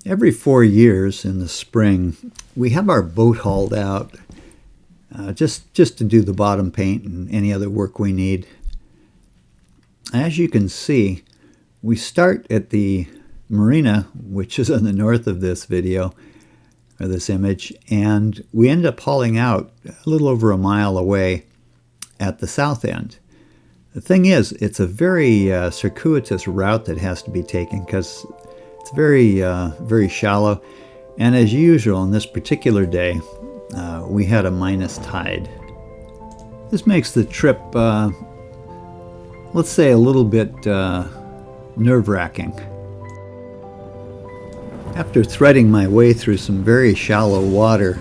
Every 4 years in the spring, we have our boat hauled out just to do the bottom paint and any other work we need. As you can see, we start at the marina, which is on the north of this video, or this image, and we end up hauling out a little over a mile away at the south end. The thing is, it's a very circuitous route that has to be taken because it's very shallow, and as usual on this particular day, we had a minus tide. This makes the trip, let's say, a little bit nerve-wracking. After threading my way through some very shallow water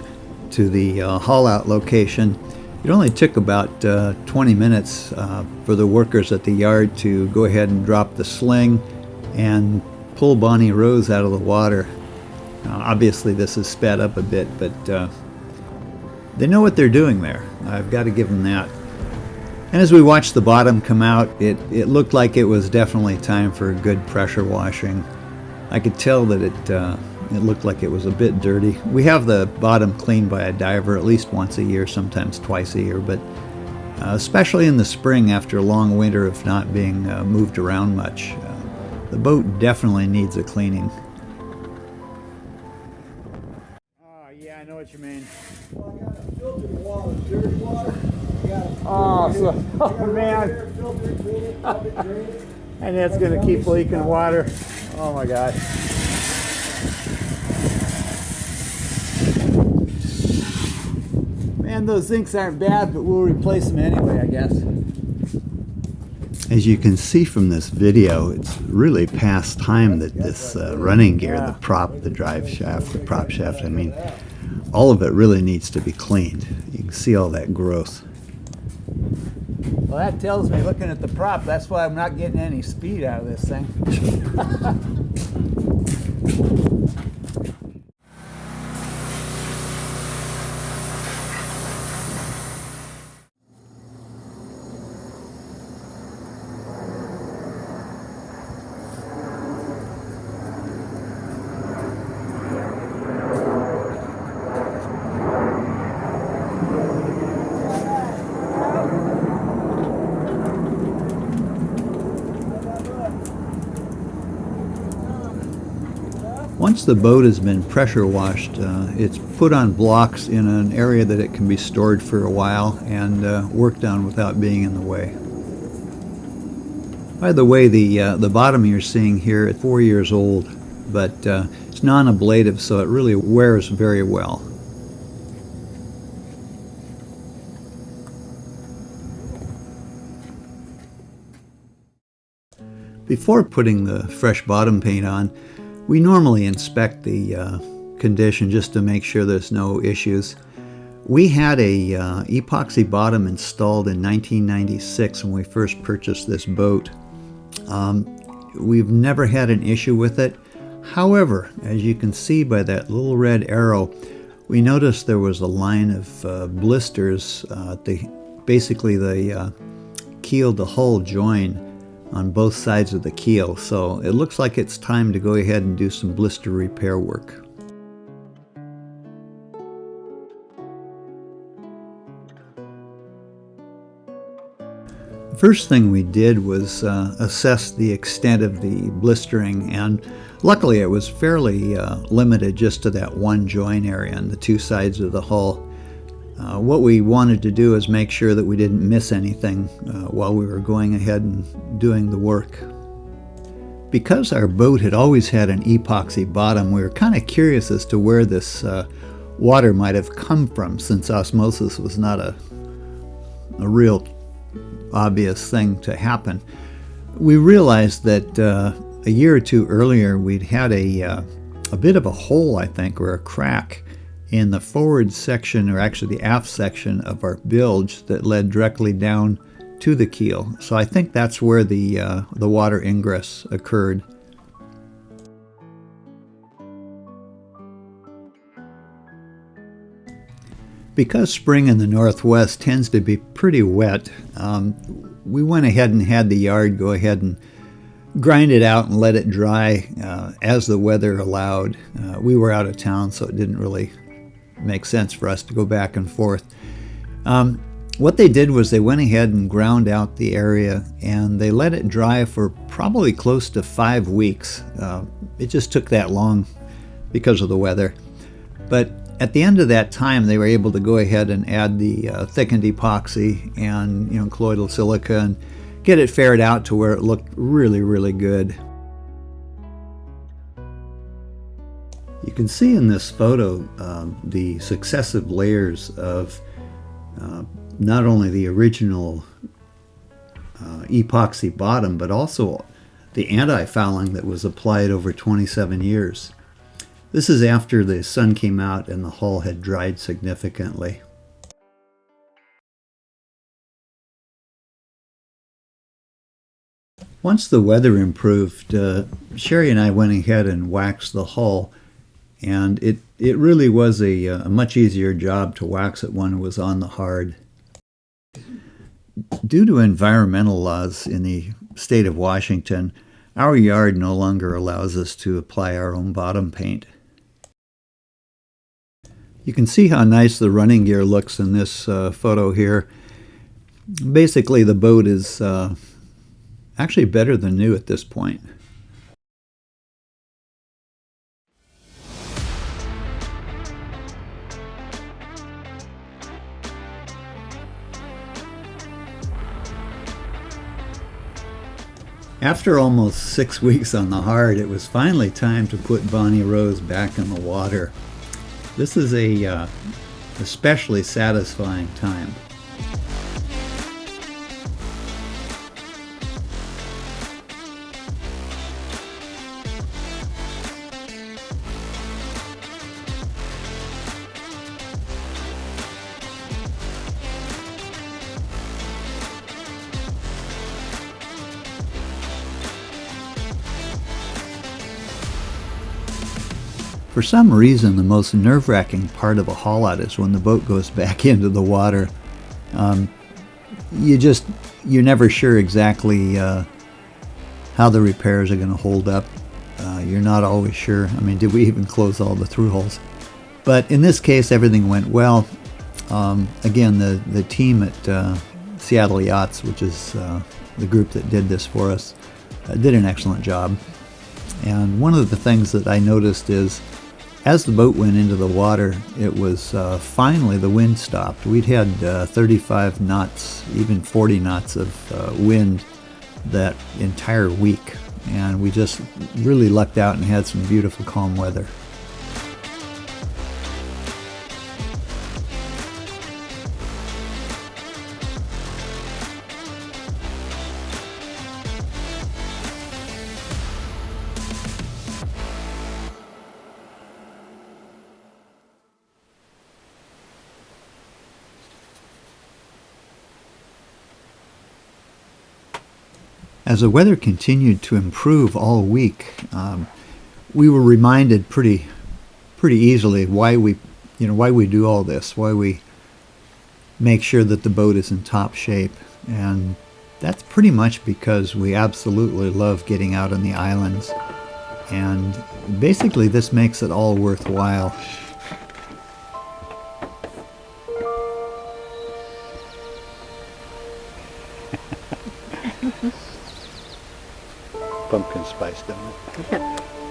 to the haul-out location, it only took about 20 minutes for the workers at the yard to go ahead and drop the sling and pull Bonnie Rose out of the water. Obviously this is sped up a bit, but they know what they're doing there. I've got to give them that. And as we watched the bottom come out, it looked like it was definitely time for a good pressure washing. I could tell that it looked like it was a bit dirty. We have the bottom cleaned by a diver at least once a year, sometimes twice a year, but especially in the spring after a long winter of not being moved around much, the boat definitely needs a cleaning. Oh, yeah, I know what you mean. Well, I got a filtered water, dirty water. Oh, man. And it's going to keep leaking water. Oh, my God. Man, those zincs aren't bad, but we'll replace them anyway, I guess. As you can see from this video, it's really past time that this running gear, the prop, the drive shaft, the prop shaft, I mean, all of it really needs to be cleaned. You can see all that growth. Well, that tells me, looking at the prop, that's why I'm not getting any speed out of this thing. Once the boat has been pressure washed, it's put on blocks in an area that it can be stored for a while and worked on without being in the way. By the way, the bottom you're seeing here is 4 years old, but it's non-ablative, so it really wears very well. Before putting the fresh bottom paint on, we normally inspect the condition just to make sure there's no issues. We had a epoxy bottom installed in 1996 when we first purchased this boat. We've never had an issue with it. However, as you can see by that little red arrow, we noticed there was a line of blisters at basically the keel to hull join on both sides of the keel, so it looks like it's time to go ahead and do some blister repair work. The first thing we did was assess the extent of the blistering, and luckily it was fairly limited just to that one join area on the two sides of the hull. What we wanted to do is make sure that we didn't miss anything while we were going ahead and doing the work. Because our boat had always had an epoxy bottom, we were kind of curious as to where this water might have come from, since osmosis was not a real obvious thing to happen. We realized that a year or two earlier we'd had a bit of a hole, I think, or a crack in the forward section, or actually the aft section of our bilge, that led directly down to the keel. So I think that's where the water ingress occurred. Because spring in the Northwest tends to be pretty wet, we went ahead and had the yard go ahead and grind it out and let it dry as the weather allowed. We were out of town, so it didn't really make sense for us to go back and forth. What they did was they went ahead and ground out the area, and they let it dry for probably close to 5 weeks. It just took that long because of the weather. But at the end of that time, they were able to go ahead and add the thickened epoxy and colloidal silica and get it faired out to where it looked really, really good. You can see in this photo the successive layers of not only the original epoxy bottom, but also the anti-fouling that was applied over 27 years. This is after the sun came out and the hull had dried significantly. Once the weather improved, Sherry and I went ahead and waxed the hull, and it really was a much easier job to wax it when it was on the hard. Due to environmental laws in the state of Washington, our yard no longer allows us to apply our own bottom paint. You can see how nice the running gear looks in this photo here. Basically, the boat is actually better than new at this point. After almost 6 weeks on the hard, it was finally time to put Bonnie Rose back in the water. This is a especially satisfying time. For some reason, the most nerve-wracking part of a haul-out is when the boat goes back into the water. You're never sure exactly how the repairs are going to hold up. You're not always sure. I mean, did we even close all the through holes? But in this case, everything went well. Again, the team at Seattle Yachts, which is the group that did this for us, did an excellent job. And one of the things that I noticed is, as the boat went into the water, it was finally the wind stopped. We'd had 35 knots, even 40 knots of wind that entire week, and we just really lucked out and had some beautiful calm weather. As the weather continued to improve all week, we were reminded pretty easily why we do all this, why we make sure that the boat is in top shape, and that's pretty much because we absolutely love getting out on the islands, and basically this makes it all worthwhile. Pumpkin spice, don't it?